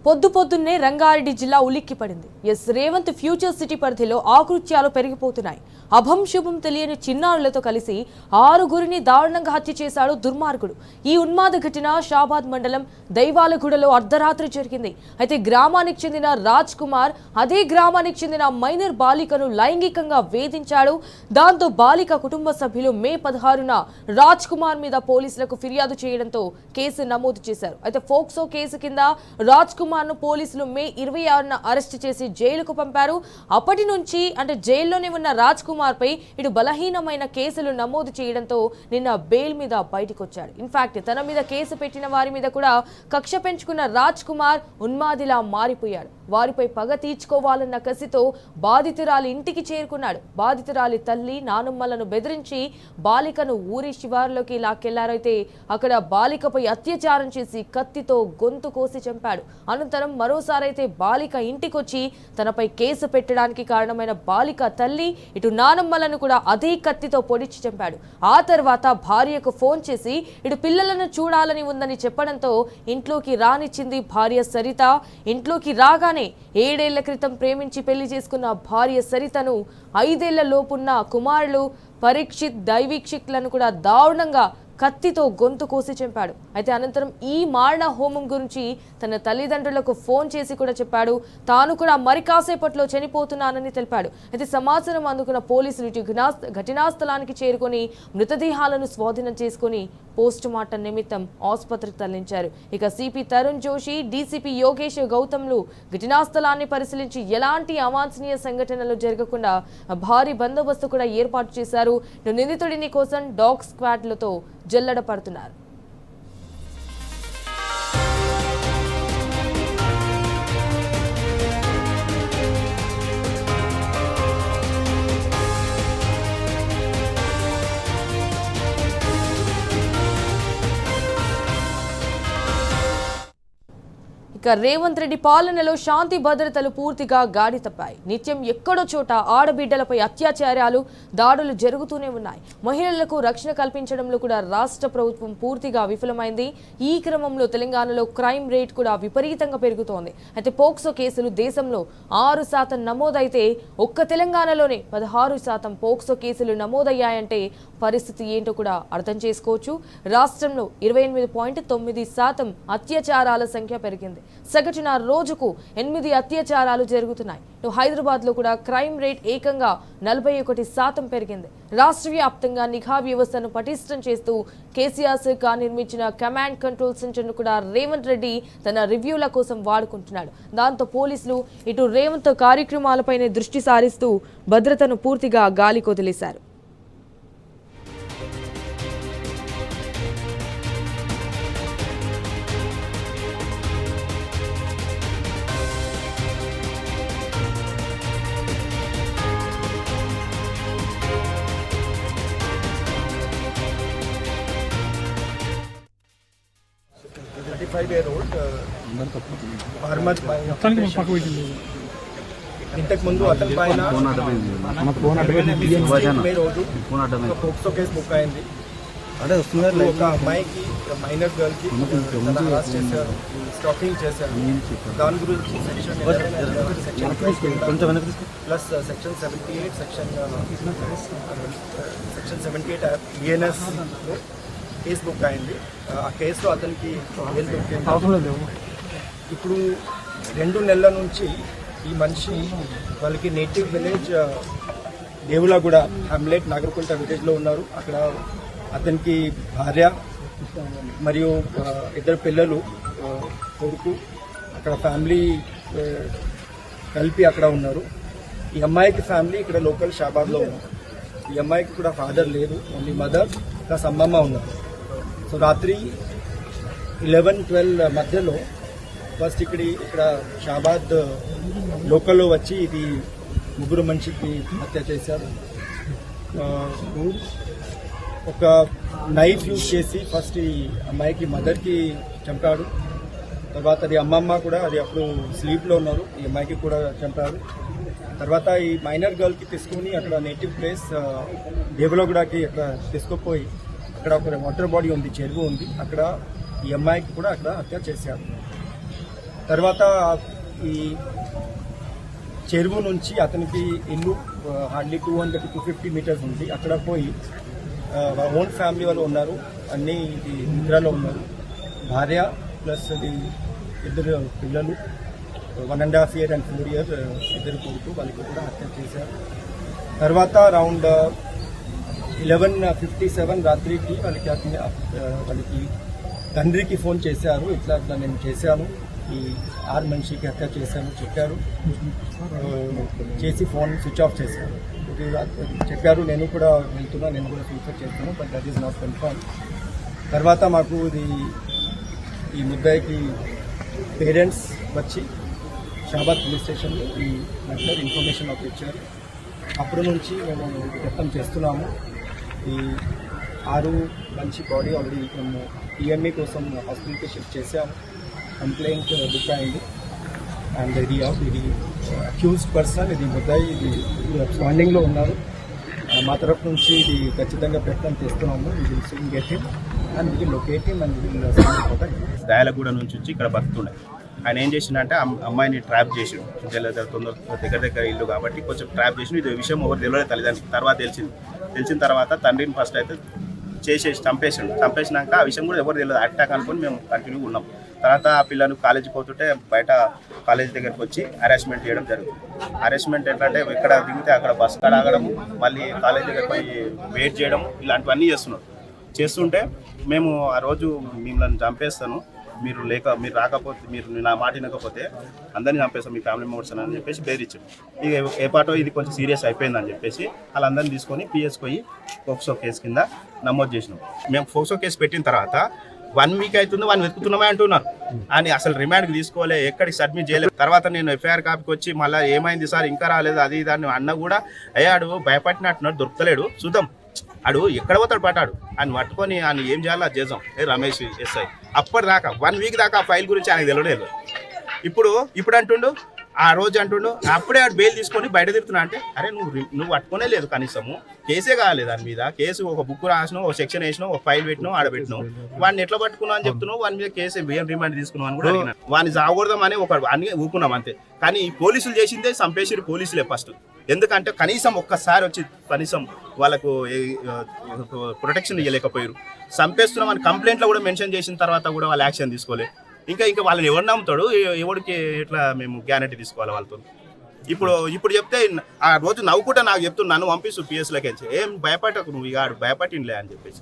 పొద్దున్నే రంగారెడ్డి జిల్లా ఉలిక్కిపడింది. రేవంత్ ఫ్యూచర్ సిటీ పరిధిలో ఆకృత్యాలు పెరిగిపోతున్నాయి. అభం శుభం తెలియని చిన్నారులతో కలిసి 6గురిని దారుణంగా హత్య చేశాడు దుర్మార్గుడు. ఈ ఉన్మాద ఘటన షాబాద్ మండలం దైవాలగూడలో అర్ధరాత్రి జరిగింది. అయితే గ్రామానికి చెందిన రాజ్ కుమార్ అదే గ్రామానికి చెందిన మైనర్ బాలికను లైంగికంగా వేధించాడు. దాంతో బాలిక కుటుంబ సభ్యులు మే 16న రాజ్ కుమార్ మీద పోలీసులకు ఫిర్యాదు చేయడంతో కేసు నమోదు చేశారు. అయితే ఫోక్సో కేసు కింద రాజ్ కుమార్ ను పోలీసులు మే 26న అరెస్ట్ చేసి జైలుకు పంపారు. అప్పటి నుంచి అంటే జైల్లోనే ఉన్న రాజ్ కుమార్ పై ఇటు బలహీనమైన కేసులు నమోదు చేయడంతో నిన్న బెయిల్ మీద బయటకు వచ్చాడు. ఇన్ఫాక్ట్ తన మీద కేసు పెట్టిన వారి మీద కూడా కక్ష పెంచుకున్న రాజ్ కుమార్ ఉన్మాదిలా మారిపోయాడు. వారిపై పగ తీర్చుకోవాలన్న కసితో బాధితురాలి ఇంటికి చేరుకున్నాడు. బాధితురాలి తల్లి నానమ్మలను బెదిరించి బాలికను ఊరి శివారులోకి లాక్కెళ్లారైతే అక్కడ బాలికపై అత్యాచారం చేసి కత్తితో గొంతు కోసి చంపాడు. అనంతరం మరోసారైతే బాలిక ఇంటికొచ్చి తనపై కేసు పెట్టడానికి కారణమైన బాలిక తల్లి ఇటు నానమ్మలను కూడా అదే కత్తితో పొడిచి చంపాడు. ఆ తర్వాత భార్యకు ఫోన్ చేసి ఇటు పిల్లలను చూడాలని ఉందని చెప్పడంతో ఇంట్లోకి రానిచ్చింది భార్య సరిత. ఇంట్లోకి రాగానే 7 ఏళ్ల క్రితం ప్రేమించి పెళ్లి చేసుకున్న భార్య సరితను 5 ఏళ్ల లోపున్న కుమారులు పరీక్షిత్ దైవీక్షిక్లను కూడా దారుణంగా కత్తితో గొంతు కోసి చంపాడు. అయితే అనంతరం ఈ మారణ హోమం గురించి తన తల్లిదండ్రులకు ఫోన్ చేసి కూడా చెప్పాడు. తాను కూడా మరి కాసేపట్లో చనిపోతున్నానని తెలిపాడు. అయితే సమాచారం అందుకున్న పోలీసులు ఘటనా స్థలానికి చేరుకొని మృతదేహాలను స్వాధీనం చేసుకుని పోస్ట్ మార్టం నిమిత్తం ఆసుపత్రికి తరలించారు. ఇక సిపి తరుణ్ జోషి, డీసీపీ యోగేష్ గౌతమ్లు ఘటనా స్థలాన్ని పరిశీలించి ఎలాంటి అవాంఛనీయ సంఘటనలు జరగకుండా భారీ బందోబస్తు కూడా ఏర్పాటు చేశారు. నిందితుడిని కోసం డాగ్ స్క్వాడ్లతో జల్లెడ పడుతున్నారు. ఇక రేవంత్ రెడ్డి పాలనలో శాంతి భద్రతలు పూర్తిగా గాడి తప్పాయి. నిత్యం ఎక్కడో చోట ఆడబిడ్డలపై అత్యాచారాలు, దాడులు జరుగుతూనే ఉన్నాయి. మహిళలకు రక్షణ కల్పించడంలో కూడా రాష్ట్ర ప్రభుత్వం పూర్తిగా విఫలమైంది. ఈ క్రమంలో తెలంగాణలో క్రైమ్ రేట్ కూడా విపరీతంగా పెరుగుతోంది. అయితే పోక్సో కేసులు దేశంలో 6% నమోదైతే ఒక్క తెలంగాణలోనే 16% పోక్సో కేసులు నమోదయ్యాయంటే పరిస్థితి ఏంటో కూడా అర్థం చేసుకోవచ్చు. రాష్ట్రంలో 28.9% అత్యాచారాల సంఖ్య పెరిగింది. సగటున రోజుకు 8 అత్యాచారాలు జరుగుతున్నాయి. హైదరాబాద్ లో కూడా క్రైమ్ రేట్ ఏకంగా 41% పెరిగింది. రాష్ట్ర వ్యాప్తంగా నిఘా వ్యవస్థను పటిష్టం చేస్తూ కేసీఆర్ సర్కార్ నిర్మించిన కమాండ్ కంట్రోల్ సెంటర్ ను కూడా రేవంత్ రెడ్డి తన రివ్యూల కోసం వాడుకుంటున్నాడు. దాంతో పోలీసులు ఇటు రేవంత్ కార్యక్రమాలపైనే దృష్టి సారిస్తూ భద్రతను పూర్తిగా గాలి కొదిలేశారు. ఇంతకు ముందు అతని పైన పోక్సో కేసు బుక్ అయింది. ఒక అమ్మాయికి మైనర్ గర్ల్ కి హరాస్ చేశారు, స్టాకింగ్ చేశారు. దాని గురించి plus section 78 section 78 ENS case book అయింది. ఆ కేసులో అతనికి ఇప్పుడు 2 నెలల నుంచి ఈ మనిషి వాళ్ళకి నేటివ్ విలేజ్ దేవులగూడ హ్యామ్లెట్ నాగర్కుంట విలేజ్లో ఉన్నారు. అక్కడ అతనికి భార్య మరియు 2 పిల్లలు, కొడుకు, అక్కడ ఫ్యామిలీ కలిపి అక్కడ ఉన్నారు. ఈ అమ్మాయికి ఫ్యామిలీ ఇక్కడ లోకల్ షాబాద్లో ఉన్నారు. ఈ అమ్మాయికి కూడా ఫాదర్ లేదు, ఓన్లీ మదర్ ప్లస్ అమ్మమ్మ ఉన్నారు. సో రాత్రి 11-12 మధ్యలో ఫస్ట్ ఇక్కడ షాబాద్ లోకల్లో వచ్చి ఇది 3 మనిషికి హత్య చేశారు. ఒక నైఫ్ యూజ్ చేసి ఫస్ట్ ఈ అమ్మాయికి మదర్కి చంపాడు. తర్వాత అది అమ్మమ్మ కూడా అది అప్పుడు స్లీప్లో ఉన్నారు, ఈ అమ్మాయికి కూడా చంపారు. తర్వాత ఈ మైనర్ గర్ల్కి తీసుకుని అక్కడ నేటివ్ ప్లేస్ దేవులగూడకి అక్కడ తీసుకుపోయి అక్కడ ఒక వాటర్ బాడీ ఉంది, చెరువు ఉంది, అక్కడ ఈ అమ్మాయికి కూడా అక్కడ హత్య చేశారు. తర్వాత ఈ చెరువు నుంచి అతనికి ఇల్లు హార్డ్లీ 200 to 250 మీటర్స్ ఉంది. అక్కడ పోయి ఓన్ ఫ్యామిలీ వాళ్ళు ఉన్నారు, అన్ని ఇది నిద్రలో ఉన్నారు. భార్య ప్లస్ ఇది ఇద్దరు పిల్లలు 1.5 year and 4 years ఇద్దరు కొడుకు, వాళ్ళకి కూడా హత్య చేశారు. తర్వాత అరౌండ్ 11:57 రాత్రికి వాళ్ళకి తండ్రికి ఫోన్ చేశారు, ఇట్లా నేను చేశాను, ఈ 6 మనిషికి హత్య చేశాను చెప్పారు. చేసి ఫోన్ స్విచ్ ఆఫ్ చేశారు. చెప్పారు నేను కూడా వెళ్తున్నా, నేను కూడా సూసైడ్ చేస్తాను, but that is not confirm. తర్వాత మాకు ఇది ఈ ముద్దాయికి పేరెంట్స్ వచ్చి షాబాద్ పోలీస్ స్టేషన్లో ఈ మ్యాటర్ ఇన్ఫర్మేషన్ మాకు ఇచ్చారు. అప్పటి నుంచి మేము వ్యక్తం చేస్తున్నాము. ఈ 6 మంచి బాడీ ఆల్రెడీ మేము ఈఎంఐ కోసం హాస్పిటల్కి షిఫ్ట్ చేసాము. కంప్లైంట్ బుక్ అయింది. అండ్ ఇది అక్యూజ్డ్ పర్సన్, ఇది ముద్దాయి, ఇది స్టాండింగ్లో ఉన్నారు. మా తరఫు నుంచి ఇది ఖచ్చితంగా ప్రయత్నం చేస్తున్నాము. ఇది సీన్ గెట్ హిమ్ అండ్ ఇది లొకేట్ హిమ్ అండ్ దయాలగూడ నుంచి వచ్చి ఇక్కడ బతుకుతుండే. ఆయన ఏం చేసిండంటే అమ్మాయిని ట్రాప్ చేసి దగ్గర ఇల్లు కాబట్టి కొంచెం ట్రాప్ చేసి ఇది విషయం ఎవరు తెలియలేదు తల్లిదండ్రులు. తర్వాత తెలిసిన తర్వాత తండ్రిని ఫస్ట్ అయితే చంపేసినాక ఆ విషయం కూడా ఎవరు తెలియదు. అటాక్ అనుకుని మేము కంటిన్యూ ఉన్నాం. తర్వాత ఆ పిల్లలు కాలేజీకి పోతుంటే బయట కాలేజీ దగ్గరికి వచ్చి అరెస్ట్మెంట్ చేయడం జరుగుతుంది. అరెస్ట్మెంట్ ఏంటంటే ఎక్కడ దిగితే అక్కడ బస్సు కాడ ఆగడము, మళ్ళీ కాలేజీ దగ్గర పోయి వెయిట్ చేయడం, ఇలాంటివన్నీ చేస్తుంటే మేము ఆ రోజు మిమ్మల్ని చంపేస్తాను, మీరు రాకపోతే, మీరు నా మాట వినకపోతే అందరినీ చంపేస్తాం మీ ఫ్యామిలీ మెంబర్స్ అని చెప్పేసి బెదిరించాం. ఇక ఏ పాటో ఇది కొంచెం సీరియస్ అయిపోయిందని చెప్పేసి వాళ్ళందరినీ తీసుకొని పిఎస్కి పోయి పోక్సో కేసు కింద నమోదు చేసినాం. మేము పోక్సో కేసు పెట్టిన తర్వాత 1 week అవుతుంది, వాళ్ళు వెతుకుతున్నామే అంటున్నారు. అని అసలు రిమాండ్కి తీసుకోలే, ఎక్కడికి సబ్మిట్ చేయలేదు. తర్వాత నేను ఎఫ్ఐఆర్ కాపీకి వచ్చి మళ్ళీ ఏమైంది సార్ ఇంకా రాలేదు అది దాన్ని అన్న కూడా అయ్యాడు భయపడినట్టున్నాడు, దొరకలేడు, చూద్దాం ఆడు ఎక్కడ పోతాడు పట్టాడు అని పట్టుకొని ఆయన ఏం చేయాలో అది చేద్దాం. రమేష్ ఎస్ఐ అప్పటిదాకా 1 week దాకా ఆ ఫైల్ గురించి ఆయనకు తెలియలేదు. ఇప్పుడు అంటుండు, ఆ రోజు అంటుండు, అప్పుడే ఆడు బెయిల్ తీసుకొని బయట తిరుగుతున్నా అంటే అరే నువ్వు పట్టుకునే లేదు, కనీసము కేసే కాలేదు దాని మీద. కేసు ఒక బుక్ రాసినావు, ఒక సెక్షన్ వేసినావు, ఒక ఫైల్ పెట్టినావు, ఆడబెట్టినావు. వాడిని ఎట్లా పట్టుకున్నావు అని చెప్తున్నావు, వాని మీద కేసు ఏం రిమాండ్ తీసుకున్నావు అని కూడా అడిగినా. వాడిని జాగకూడదామని అన్ని ఊరుకున్నాం అంతే. కానీ ఈ పోలీసులు చేసిందే చంపేసిరు పోలీసులే ఫస్ట్. ఎందుకంటే కనీసం ఒక్కసారి వచ్చి కనీసం వాళ్ళకు ప్రొటెక్షన్ ఇవ్వలేకపోయారు. చంపేస్తున్నామని కంప్లైంట్లో కూడా మెన్షన్ చేసిన తర్వాత కూడా వాళ్ళు యాక్షన్ తీసుకోలే. ఇంకా వాళ్ళని ఎవరు నమ్ముతాడు, ఎవరికి ఎట్లా మేము గ్యారంటీ తీసుకోవాలి వాళ్ళతో. ఇప్పుడు చెప్తే ఆ రోజు నవ్వుకుంటా నాకు చెప్తున్నాను, పంపిస్తూ పిఎస్లోకి ఏం భయపడకు నువ్వు, ఇక భయపట్టిండిలే అని చెప్పేసి.